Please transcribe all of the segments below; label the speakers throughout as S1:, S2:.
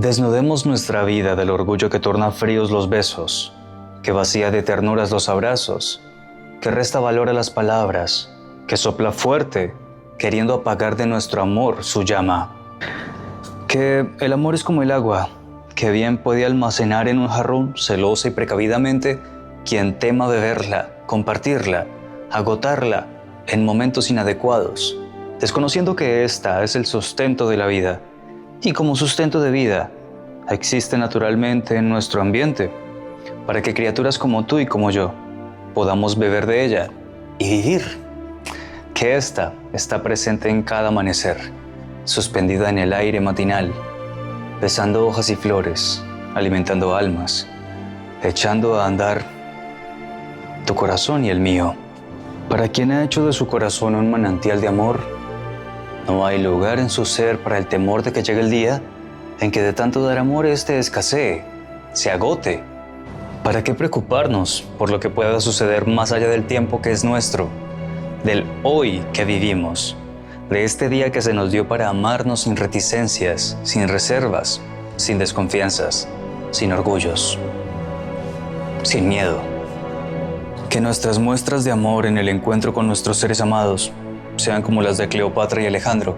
S1: Desnudemos nuestra vida del orgullo que torna fríos los besos, que vacía de ternuras los abrazos, que resta valor a las palabras, que sopla fuerte, queriendo apagar de nuestro amor su llama. Que el amor es como el agua, que bien puede almacenar en un jarrón celosa y precavidamente quien tema beberla, compartirla, agotarla en momentos inadecuados, desconociendo que ésta es el sustento de la vida, y como sustento de vida existe naturalmente en nuestro ambiente, para que criaturas como tú y como yo podamos beber de ella y vivir. Que ésta está presente en cada amanecer, suspendida en el aire matinal, besando hojas y flores, alimentando almas, echando a andar tu corazón y el mío. Para quien ha hecho de su corazón un manantial de amor, no hay lugar en su ser para el temor de que llegue el día en que de tanto dar amor éste escasee, se agote. ¿Para qué preocuparnos por lo que pueda suceder más allá del tiempo que es nuestro, del hoy que vivimos, de este día que se nos dio para amarnos sin reticencias, sin reservas, sin desconfianzas, sin orgullos, sin miedo? Que nuestras muestras de amor en el encuentro con nuestros seres amados sean como las de Cleopatra y Alejandro,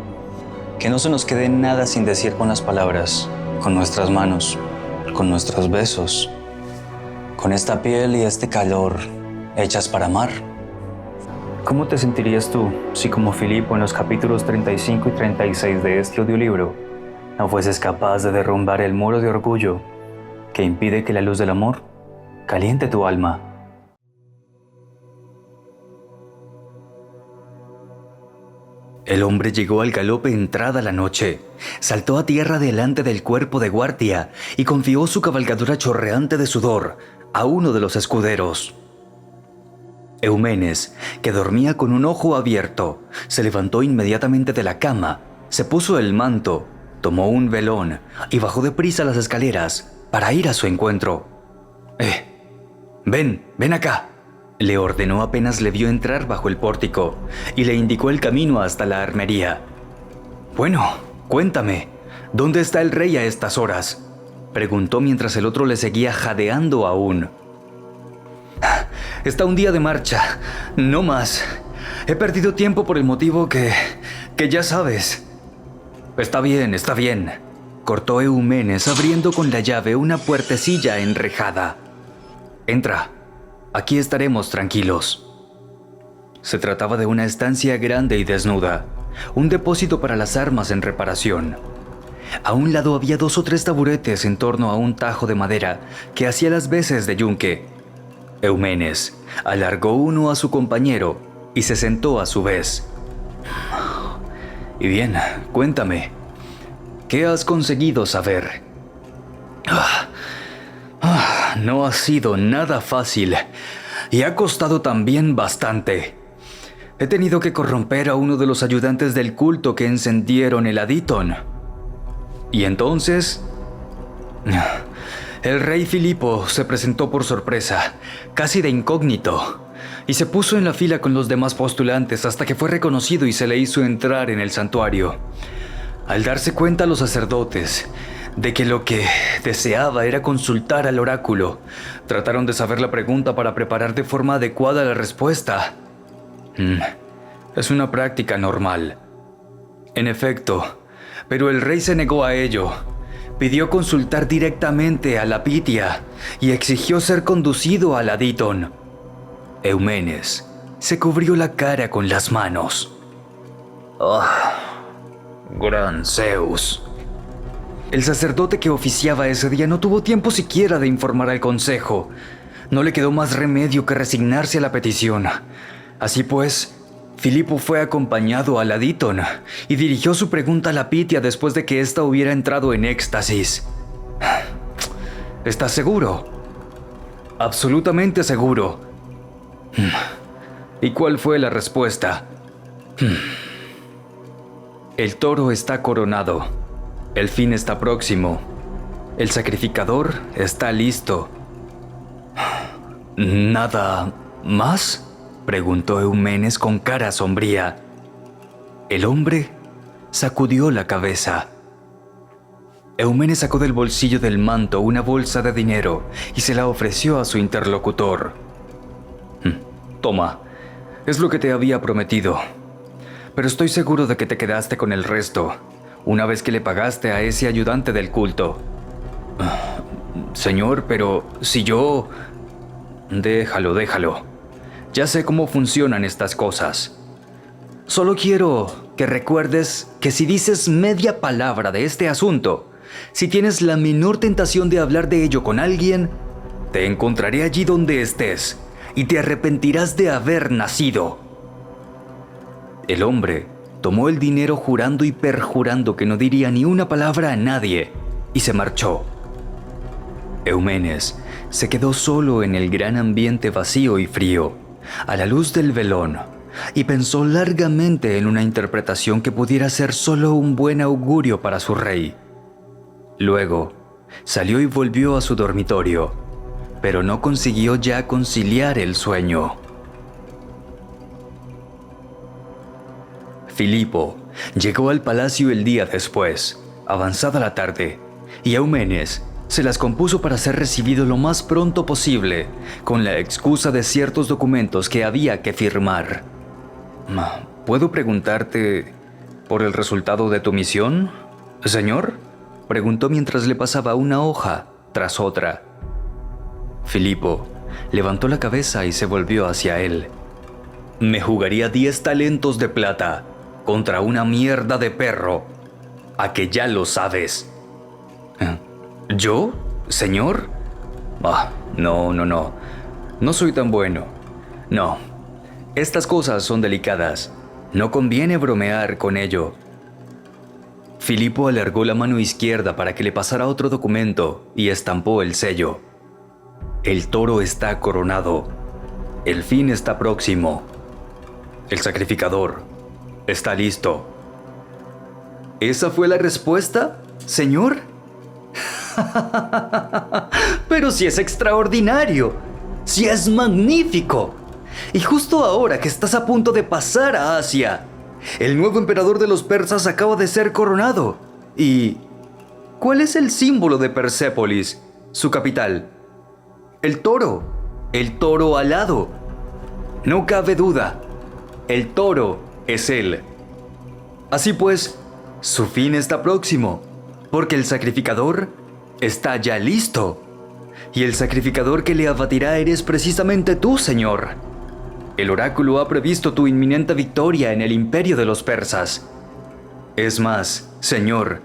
S1: que no se nos quede nada sin decir con las palabras, con nuestras manos, con nuestros besos, con esta piel y este calor hechas para amar. ¿Cómo te sentirías tú si, como Filipo en los capítulos 35 y 36 de este audiolibro, no fueses capaz de derrumbar el muro de orgullo que impide que la luz del amor caliente tu alma?
S2: El hombre llegó al galope entrada la noche, saltó a tierra delante del cuerpo de guardia y confió su cabalgadura chorreante de sudor a uno de los escuderos. Eumenes, que dormía con un ojo abierto, se levantó inmediatamente de la cama, se puso el manto, tomó un velón y bajó deprisa las escaleras para ir a su encuentro. Ven acá», le ordenó apenas le vio entrar bajo el pórtico y le indicó el camino hasta la armería. «Bueno, cuéntame, ¿dónde está el rey a estas horas?», preguntó mientras el otro le seguía jadeando aún. «Está un día de marcha, no más. He perdido tiempo por el motivo que ya sabes». Está bien», cortó Eumenes abriendo con la llave una puertecilla enrejada. «Entra. Aquí estaremos tranquilos». Se trataba de una estancia grande y desnuda, un depósito para las armas en reparación. A un lado había 2 o 3 taburetes en torno a un tajo de madera que hacía las veces de yunque. Eumenes alargó uno a su compañero y se sentó a su vez. «Y bien, cuéntame, ¿qué has conseguido saber?». No ha sido nada fácil y ha costado también bastante. He tenido que corromper a uno de los ayudantes del culto que encendieron el Adítón. Y entonces, el rey Filipo se presentó por sorpresa, casi de incógnito, y se puso en la fila con los demás postulantes hasta que fue reconocido y se le hizo entrar en el santuario. Al darse cuenta los sacerdotes de que lo que deseaba era consultar al oráculo, trataron de saber la pregunta para preparar de forma adecuada la respuesta. Es una práctica normal. En efecto, pero el rey se negó a ello. Pidió consultar directamente a la Pitia y exigió ser conducido al Adítón. Eumenes se cubrió la cara con las manos. Gran Zeus. El sacerdote que oficiaba ese día no tuvo tiempo siquiera de informar al consejo. No le quedó más remedio que resignarse a la petición. Así pues, Filipo fue acompañado al Adítón y dirigió su pregunta a la Pitia después de que ésta hubiera entrado en éxtasis. ¿Estás seguro? Absolutamente seguro. ¿Y cuál fue la respuesta? El toro está coronado. El fin está próximo. El sacrificador está listo. ¿Nada más?, preguntó Eumenes con cara sombría. El hombre sacudió la cabeza. Eumenes sacó del bolsillo del manto una bolsa de dinero y se la ofreció a su interlocutor. Toma, es lo que te había prometido. Pero estoy seguro de que te quedaste con el resto, una vez que le pagaste a ese ayudante del culto. Señor, pero si yo... Déjalo. Ya sé cómo funcionan estas cosas. Solo quiero que recuerdes que si dices media palabra de este asunto, si tienes la menor tentación de hablar de ello con alguien, te encontraré allí donde estés y te arrepentirás de haber nacido. El hombre tomó el dinero jurando y perjurando que no diría ni una palabra a nadie y se marchó. Eumenes se quedó solo en el gran ambiente vacío y frío, a la luz del velón, y pensó largamente en una interpretación que pudiera ser solo un buen augurio para su rey. Luego, salió y volvió a su dormitorio, pero no consiguió ya conciliar el sueño. Filipo llegó al palacio el día después, avanzada la tarde, y Eumenes se las compuso para ser recibido lo más pronto posible, con la excusa de ciertos documentos que había que firmar. ¿Puedo preguntarte por el resultado de tu misión, señor?, preguntó mientras le pasaba una hoja tras otra. Filipo levantó la cabeza y se volvió hacia él. Me jugaría 10 talentos de plata contra una mierda de perro. ¿A que ya lo sabes? ¿Yo, señor? No. No soy tan bueno. No. Estas cosas son delicadas. No conviene bromear con ello. Filipo alargó la mano izquierda para que le pasara otro documento y estampó el sello. El toro está coronado. El fin está próximo. El sacrificador está listo. ¿Esa fue la respuesta, señor? Pero si es extraordinario, si es magnífico. Y justo ahora que estás a punto de pasar a Asia, el nuevo emperador de los persas acaba de ser coronado. ¿Y cuál es el símbolo de Persépolis, su capital? El toro alado. No cabe duda, el toro es él. Así pues, su fin está próximo, porque el sacrificador está ya listo. Y el sacrificador que le abatirá eres precisamente tú, señor. El oráculo ha previsto tu inminente victoria en el imperio de los persas. Es más, señor,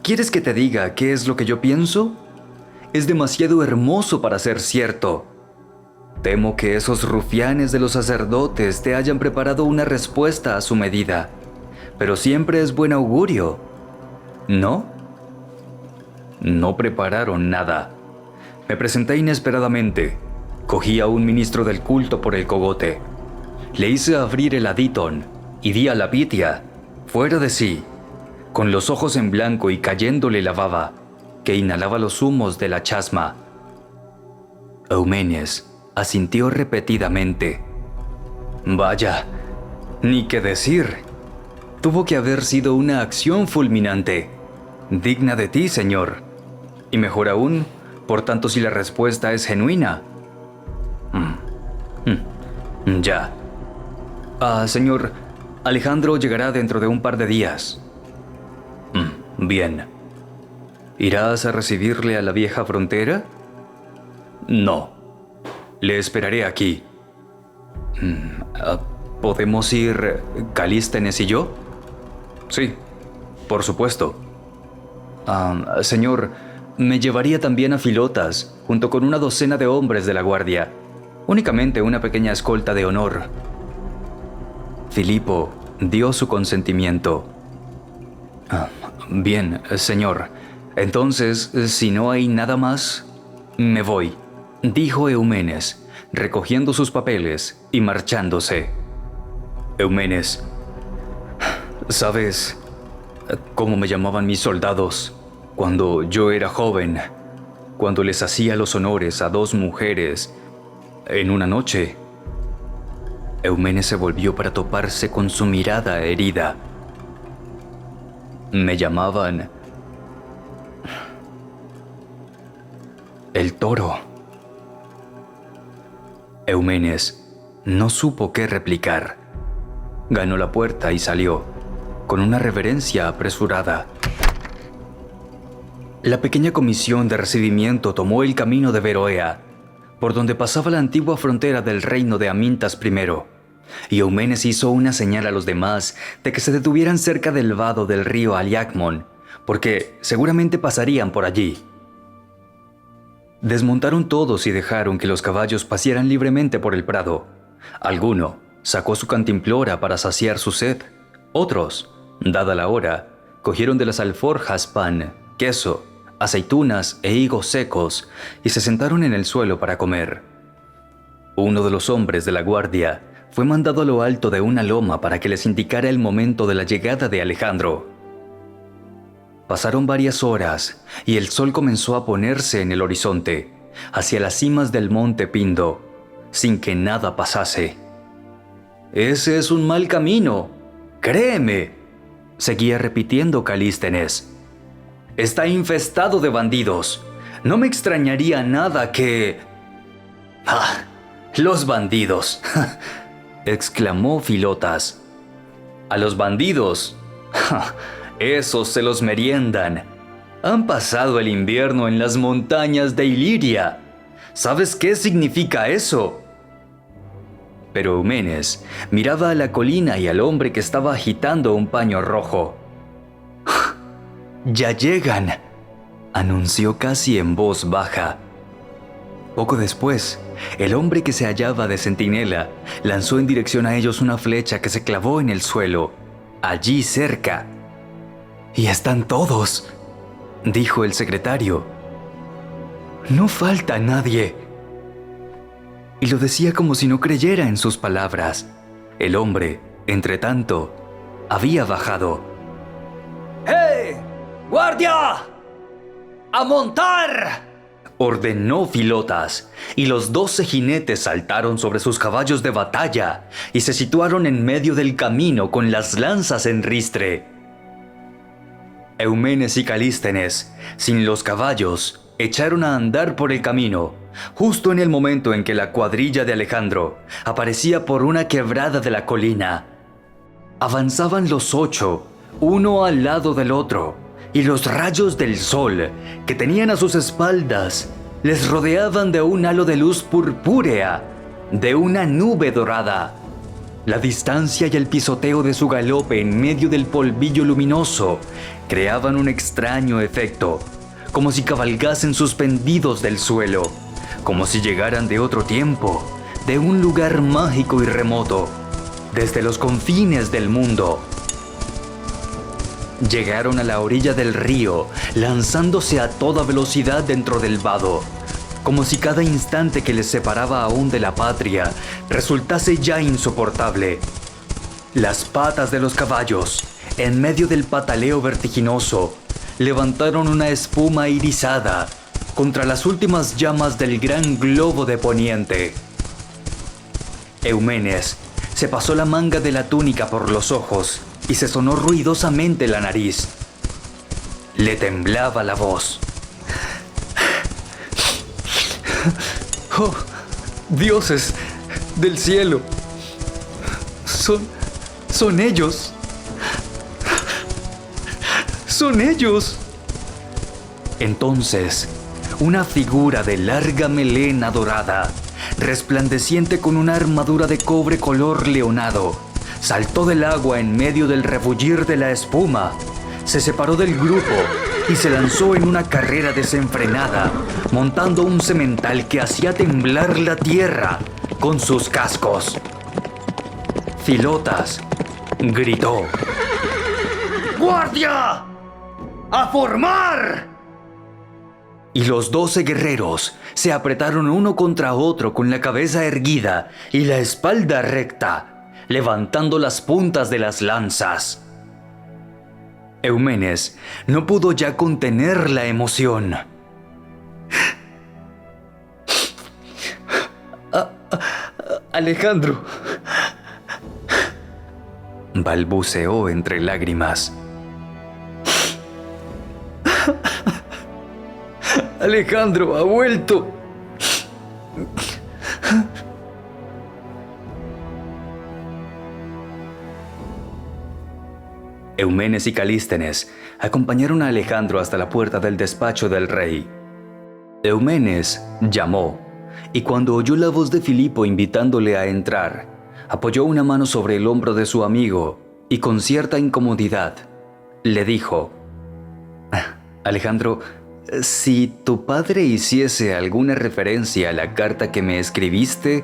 S2: ¿quieres que te diga qué es lo que yo pienso? Es demasiado hermoso para ser cierto. Temo que esos rufianes de los sacerdotes te hayan preparado una respuesta a su medida. Pero siempre es buen augurio, ¿no? No prepararon nada. Me presenté inesperadamente. Cogí a un ministro del culto por el cogote. Le hice abrir el adíton y vi a la Pitia, fuera de sí, con los ojos en blanco y cayéndole la baba, que inhalaba los humos de la chasma. Eumenes asintió repetidamente. Vaya, ni qué decir. Tuvo que haber sido una acción fulminante, digna de ti, señor. Y mejor aún, por tanto si la respuesta es genuina. Ya. Señor, Alejandro llegará dentro de un par de días. Bien. ¿Irás a recibirle a la vieja frontera? No. Le esperaré aquí. ¿Podemos ir Calístenes y yo? Sí, por supuesto. Señor, me llevaría también a Filotas, junto con una docena de hombres de la guardia. Únicamente una pequeña escolta de honor. Filipo dio su consentimiento. Bien, señor. Entonces, si no hay nada más, me voy, dijo Eumenes, recogiendo sus papeles y marchándose. Eumenes, ¿sabes cómo me llamaban mis soldados cuando yo era joven? Cuando les hacía los honores a 2 mujeres en una noche. Eumenes se volvió para toparse con su mirada herida. Me llamaban El toro. Eumenes no supo qué replicar. Ganó la puerta y salió, con una reverencia apresurada. La pequeña comisión de recibimiento tomó el camino de Beroea, por donde pasaba la antigua frontera del reino de Amintas I, y Eumenes hizo una señal a los demás de que se detuvieran cerca del vado del río Aliacmon, porque seguramente pasarían por allí. Desmontaron todos y dejaron que los caballos pasearan libremente por el prado. Alguno sacó su cantimplora para saciar su sed. Otros, dada la hora, cogieron de las alforjas pan, queso, aceitunas e higos secos y se sentaron en el suelo para comer. Uno de los hombres de la guardia fue mandado a lo alto de una loma para que les indicara el momento de la llegada de Alejandro. Pasaron varias horas y el sol comenzó a ponerse en el horizonte, hacia las cimas del monte Pindo, sin que nada pasase. «Ese es un mal camino, créeme», seguía repitiendo Calístenes. «Está infestado de bandidos. No me extrañaría nada que...» «¡Ah! ¡Los bandidos!», exclamó Filotas. «A los bandidos... ¡ja! Esos se los meriendan. Han pasado el invierno en las montañas de Iliria. ¿Sabes qué significa eso?». Pero Eumenes miraba a la colina y al hombre que estaba agitando un paño rojo. «¡Ya llegan!», anunció casi en voz baja. Poco después, el hombre que se hallaba de centinela lanzó en dirección a ellos una flecha que se clavó en el suelo, allí cerca. «¡Y están todos!», dijo el secretario. «No falta nadie». Y lo decía como si no creyera en sus palabras. El hombre, entretanto, había bajado. «¡Hey! ¡Guardia! ¡A montar!», ordenó Filotas, y los 12 jinetes saltaron sobre sus caballos de batalla y se situaron en medio del camino con las lanzas en ristre. Eumenes y Calístenes, sin los caballos, echaron a andar por el camino, justo en el momento en que la cuadrilla de Alejandro aparecía por una quebrada de la colina. Avanzaban los 8, uno al lado del otro, y los rayos del sol que tenían a sus espaldas les rodeaban de un halo de luz purpúrea, de una nube dorada. La distancia y el pisoteo de su galope en medio del polvillo luminoso creaban un extraño efecto, como si cabalgasen suspendidos del suelo, como si llegaran de otro tiempo, de un lugar mágico y remoto, desde los confines del mundo. Llegaron a la orilla del río, lanzándose a toda velocidad dentro del vado, como si cada instante que les separaba aún de la patria resultase ya insoportable. Las patas de los caballos, en medio del pataleo vertiginoso, levantaron una espuma irisada contra las últimas llamas del gran globo de poniente. Eumenes se pasó la manga de la túnica por los ojos y se sonó ruidosamente la nariz. Le temblaba la voz. «¡Oh, dioses del cielo! Son ellos. ¡Son ellos!». Entonces, una figura de larga melena dorada, resplandeciente con una armadura de cobre color leonado, saltó del agua en medio del rebullir de la espuma, se separó del grupo y se lanzó en una carrera desenfrenada, montando un semental que hacía temblar la tierra con sus cascos. Filotas gritó: «¡Guardia! ¡A formar!». Y los 12 guerreros se apretaron uno contra otro con la cabeza erguida y la espalda recta, levantando las puntas de las lanzas. Eumenes no pudo ya contener la emoción. «Alejandro», balbuceó entre lágrimas. Alejandro ha vuelto. Eumenes y Calístenes acompañaron a Alejandro hasta la puerta del despacho del rey. Eumenes llamó, y cuando oyó la voz de Filipo invitándole a entrar, apoyó una mano sobre el hombro de su amigo y con cierta incomodidad le dijo: Alejandro, si tu padre hiciese alguna referencia a la carta que me escribiste,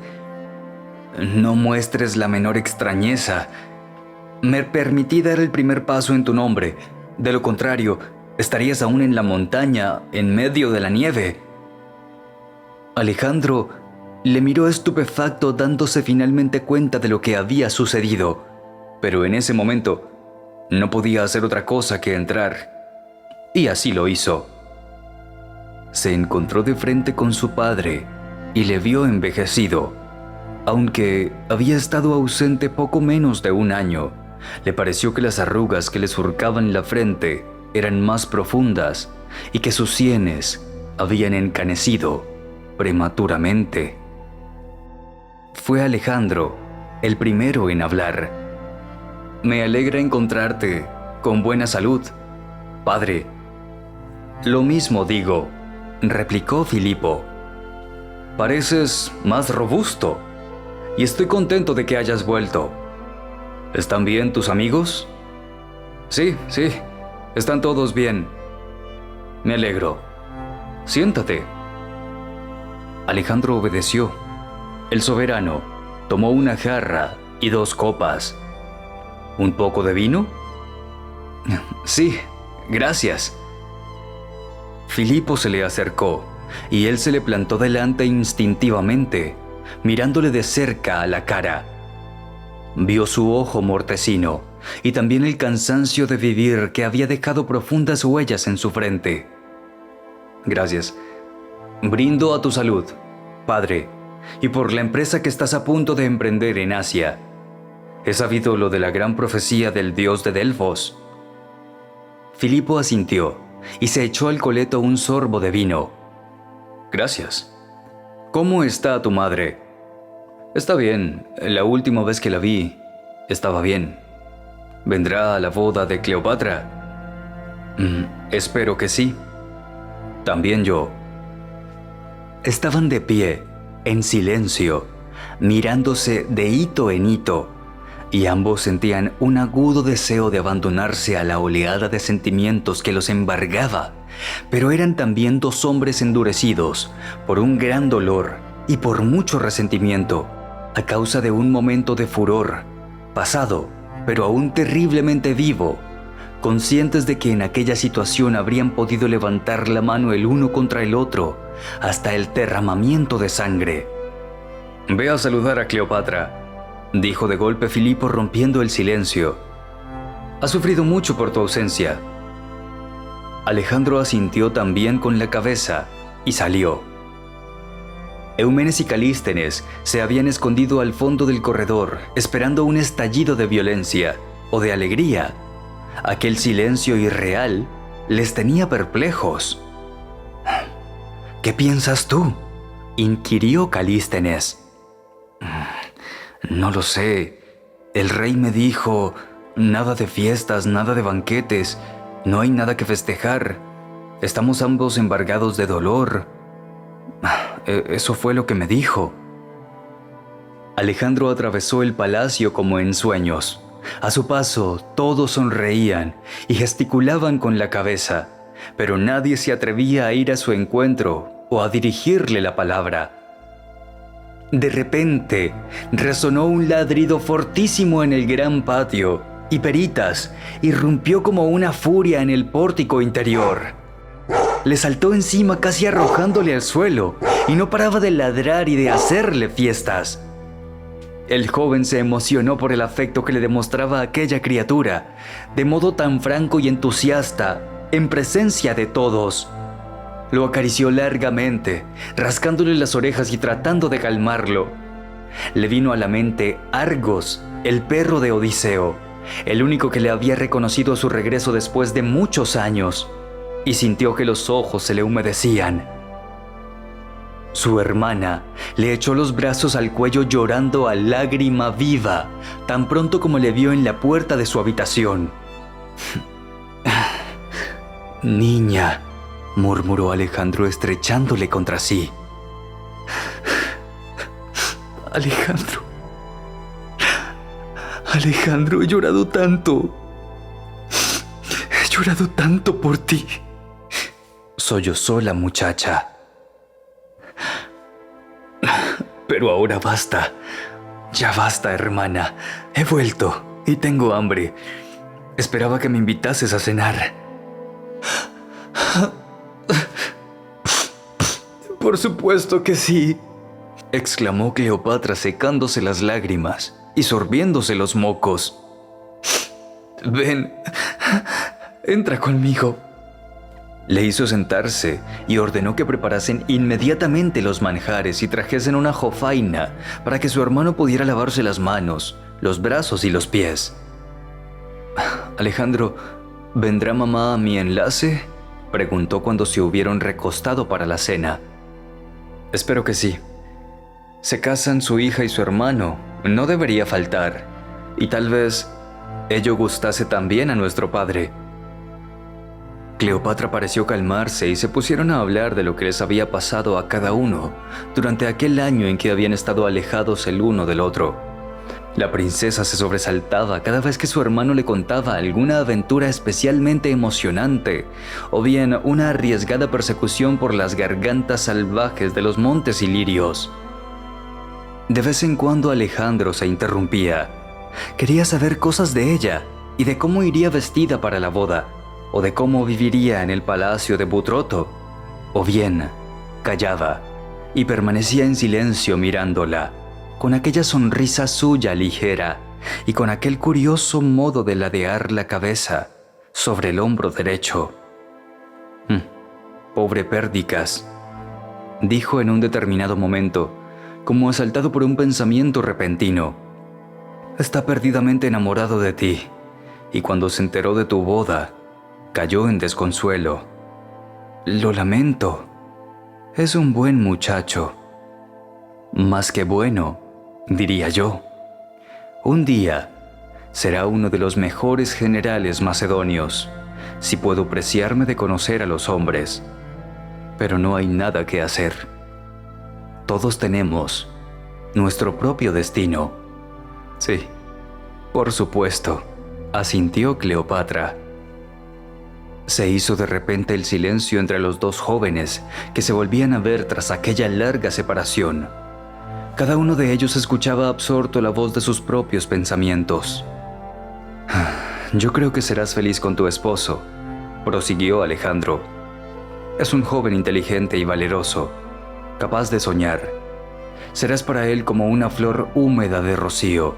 S2: no muestres la menor extrañeza. Me permití dar el primer paso en tu nombre. De lo contrario, estarías aún en la montaña, en medio de la nieve. Alejandro le miró estupefacto, dándose finalmente cuenta de lo que había sucedido. Pero en ese momento no podía hacer otra cosa que entrar. Y así lo hizo. Se encontró de frente con su padre y le vio envejecido. Aunque había estado ausente poco menos de un año, le pareció que las arrugas que le surcaban la frente eran más profundas y que sus sienes habían encanecido prematuramente. Fue Alejandro el primero en hablar. Me alegra encontrarte con buena salud, padre. Lo mismo digo, replicó Filipo. Pareces más robusto y estoy contento de que hayas vuelto. ¿Están bien tus amigos? Sí, están todos bien. Me alegro. Siéntate. Alejandro obedeció. El soberano tomó una jarra y 2 copas. ¿Un poco de vino? Sí, gracias. Filipo se le acercó y él se le plantó delante instintivamente, mirándole de cerca a la cara. Vio su ojo mortecino y también el cansancio de vivir que había dejado profundas huellas en su frente. Gracias. Brindo a tu salud, padre, y por la empresa que estás a punto de emprender en Asia. He sabido lo de la gran profecía del dios de Delfos. Filipo asintió y se echó al coleto un sorbo de vino. Gracias. ¿Cómo está tu madre? Está bien. La última vez que la vi, estaba bien. ¿Vendrá a la boda de Cleopatra? Espero que sí. También yo. Estaban de pie, en silencio, mirándose de hito en hito, y ambos sentían un agudo deseo de abandonarse a la oleada de sentimientos que los embargaba, pero eran también 2 hombres endurecidos por un gran dolor y por mucho resentimiento, a causa de un momento de furor, pasado, pero aún terriblemente vivo, conscientes de que en aquella situación habrían podido levantar la mano el uno contra el otro, hasta el derramamiento de sangre. «Ve a saludar a Cleopatra», dijo de golpe Filipo, rompiendo el silencio. «Ha sufrido mucho por tu ausencia». Alejandro asintió también con la cabeza y salió. Eumenes y Calístenes se habían escondido al fondo del corredor, esperando un estallido de violencia o de alegría. Aquel silencio irreal les tenía perplejos. «¿Qué piensas tú?», inquirió Calístenes. «No lo sé. El rey me dijo, nada de fiestas, nada de banquetes, no hay nada que festejar. Estamos ambos embargados de dolor. Eso fue lo que me dijo». Alejandro atravesó el palacio como en sueños. A su paso, todos sonreían y gesticulaban con la cabeza, pero nadie se atrevía a ir a su encuentro o a dirigirle la palabra. De repente, resonó un ladrido fortísimo en el gran patio y Peritas irrumpió como una furia en el pórtico interior. Le saltó encima casi arrojándole al suelo y no paraba de ladrar y de hacerle fiestas. El joven se emocionó por el afecto que le demostraba aquella criatura, de modo tan franco y entusiasta, en presencia de todos. Lo acarició largamente, rascándole las orejas y tratando de calmarlo. Le vino a la mente Argos, el perro de Odiseo, el único que le había reconocido a su regreso después de muchos años. y sintió que los ojos se le humedecían. Su hermana le echó los brazos al cuello llorando a lágrima viva, tan pronto como le vio en la puerta de su habitación. «Niña», murmuró Alejandro estrechándole contra sí. Alejandro, he llorado tanto. He llorado tanto por ti», sollozó la muchacha. «Pero ahora basta. Ya basta, hermana. He vuelto y tengo hambre. Esperaba que me invitases a cenar». «Por supuesto que sí», exclamó Cleopatra secándose las lágrimas y sorbiéndose los mocos. «Ven, entra conmigo». Le hizo sentarse y ordenó que preparasen inmediatamente los manjares y trajesen una jofaina para que su hermano pudiera lavarse las manos, los brazos y los pies. «Alejandro, ¿vendrá mamá a mi enlace?», preguntó cuando se hubieron recostado para la cena. «Espero que sí. Se casan su hija y su hermano, no debería faltar, y tal vez ello gustase también a nuestro padre». Cleopatra pareció calmarse y se pusieron a hablar de lo que les había pasado a cada uno durante aquel año en que habían estado alejados el uno del otro. La princesa se sobresaltaba cada vez que su hermano le contaba alguna aventura especialmente emocionante, o bien una arriesgada persecución por las gargantas salvajes de los montes ilirios. De vez en cuando Alejandro se interrumpía. Quería saber cosas de ella y de cómo iría vestida para la boda, o de cómo viviría en el palacio de Butroto, o bien callaba y permanecía en silencio mirándola, con aquella sonrisa suya ligera y con aquel curioso modo de ladear la cabeza sobre el hombro derecho. «Pobre Pérdicas», dijo en un determinado momento, como asaltado por un pensamiento repentino. «Está perdidamente enamorado de ti, y cuando se enteró de tu boda, cayó en desconsuelo. Lo lamento. Es un buen muchacho. Más que bueno, diría yo. Un día será uno de los mejores generales macedonios, si puedo preciarme de conocer a los hombres. Pero no hay nada que hacer. Todos tenemos nuestro propio destino». «Sí, por supuesto», asintió Cleopatra. Se hizo de repente el silencio entre los dos jóvenes que se volvían a ver tras aquella larga separación. Cada uno de ellos escuchaba absorto la voz de sus propios pensamientos. «Yo creo que serás feliz con tu esposo», prosiguió Alejandro. «Es un joven inteligente y valeroso, capaz de soñar. Serás para él como una flor húmeda de rocío,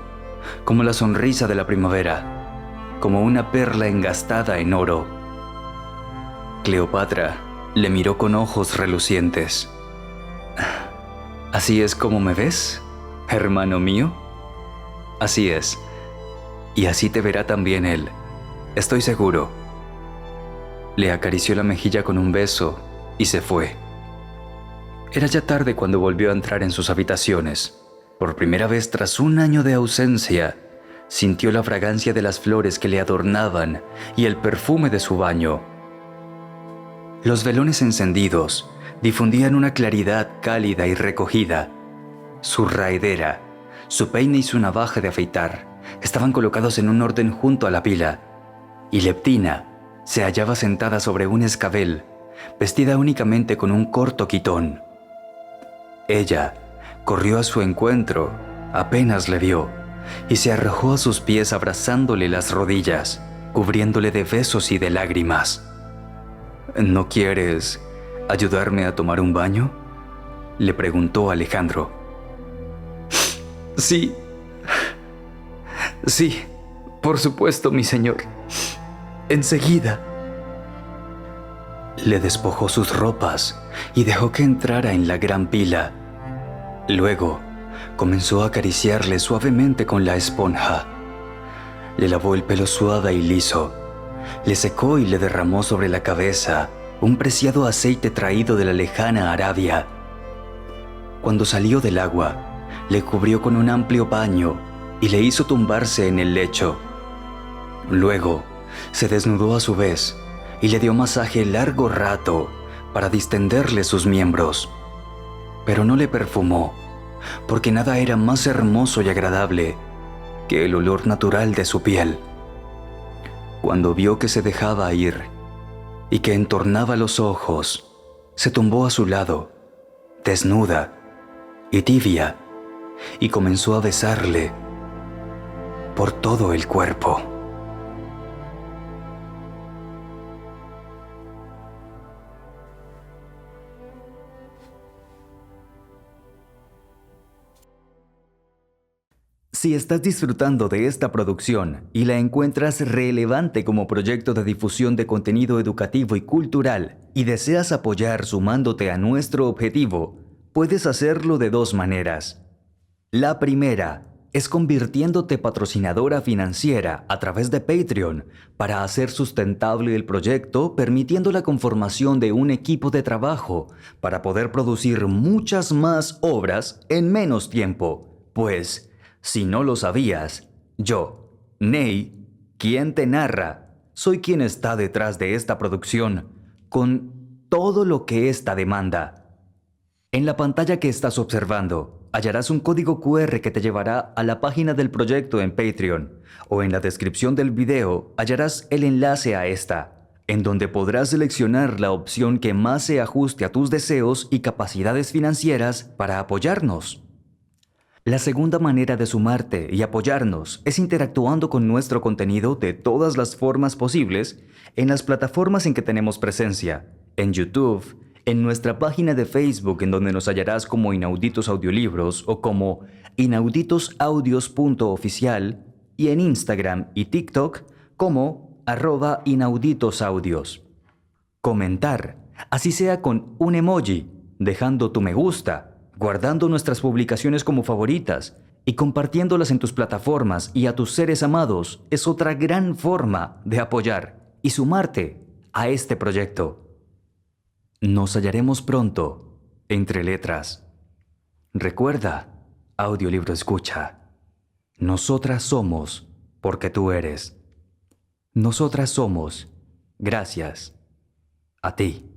S2: como la sonrisa de la primavera, como una perla engastada en oro». Cleopatra le miró con ojos relucientes. «¿Así es como me ves, hermano mío?» «Así es, y así te verá también él, estoy seguro». Le acarició la mejilla con un beso y se fue. Era ya tarde cuando volvió a entrar en sus habitaciones. Por primera vez tras un año de ausencia, sintió la fragancia de las flores que le adornaban y el perfume de su baño. Los velones encendidos difundían una claridad cálida y recogida. Su raedera, su peine y su navaja de afeitar estaban colocados en un orden junto a la pila, y Leptina se hallaba sentada sobre un escabel, vestida únicamente con un corto quitón. Ella corrió a su encuentro apenas le vio y se arrojó a sus pies abrazándole las rodillas, cubriéndole de besos y de lágrimas. «¿No quieres ayudarme a tomar un baño?», le preguntó Alejandro. «Sí, por supuesto, mi señor. Enseguida». Le despojó sus ropas y dejó que entrara en la gran pila. Luego comenzó a acariciarle suavemente con la esponja. Le lavó el pelo suave y liso, le secó y le derramó sobre la cabeza un preciado aceite traído de la lejana Arabia. Cuando salió del agua, le cubrió con un amplio paño y le hizo tumbarse en el lecho. Luego, se desnudó a su vez y le dio masaje largo rato para distenderle sus miembros. Pero no le perfumó, porque nada era más hermoso y agradable que el olor natural de su piel. Cuando vio que se dejaba ir y que entornaba los ojos, se tumbó a su lado, desnuda y tibia, y comenzó a besarle por todo el cuerpo. Si estás disfrutando de esta producción y la encuentras relevante como proyecto de difusión de contenido educativo y cultural y deseas apoyar sumándote a nuestro objetivo, puedes hacerlo de dos maneras. La primera es convirtiéndote patrocinadora financiera a través de Patreon para hacer sustentable el proyecto, permitiendo la conformación de un equipo de trabajo para poder producir muchas más obras en menos tiempo, pues si no lo sabías, yo, Ney, quien te narra, soy quien está detrás de esta producción, con todo lo que esta demanda. En la pantalla que estás observando, hallarás un código QR que te llevará a la página del proyecto en Patreon, o en la descripción del video hallarás el enlace a esta, en donde podrás seleccionar la opción que más se ajuste a tus deseos y capacidades financieras para apoyarnos. La segunda manera de sumarte y apoyarnos es interactuando con nuestro contenido de todas las formas posibles en las plataformas en que tenemos presencia, en YouTube, en nuestra página de Facebook en donde nos hallarás como Inauditos Audiolibros o como inauditosaudios.oficial y en Instagram y TikTok como @inauditosaudios. Comentar, así sea con un emoji, dejando tu me gusta, guardando nuestras publicaciones como favoritas y compartiéndolas en tus plataformas y a tus seres amados es otra gran forma de apoyar y sumarte a este proyecto. Nos hallaremos pronto entre letras. Recuerda, audiolibro escucha. Nosotras somos porque tú eres. Nosotras somos gracias a ti.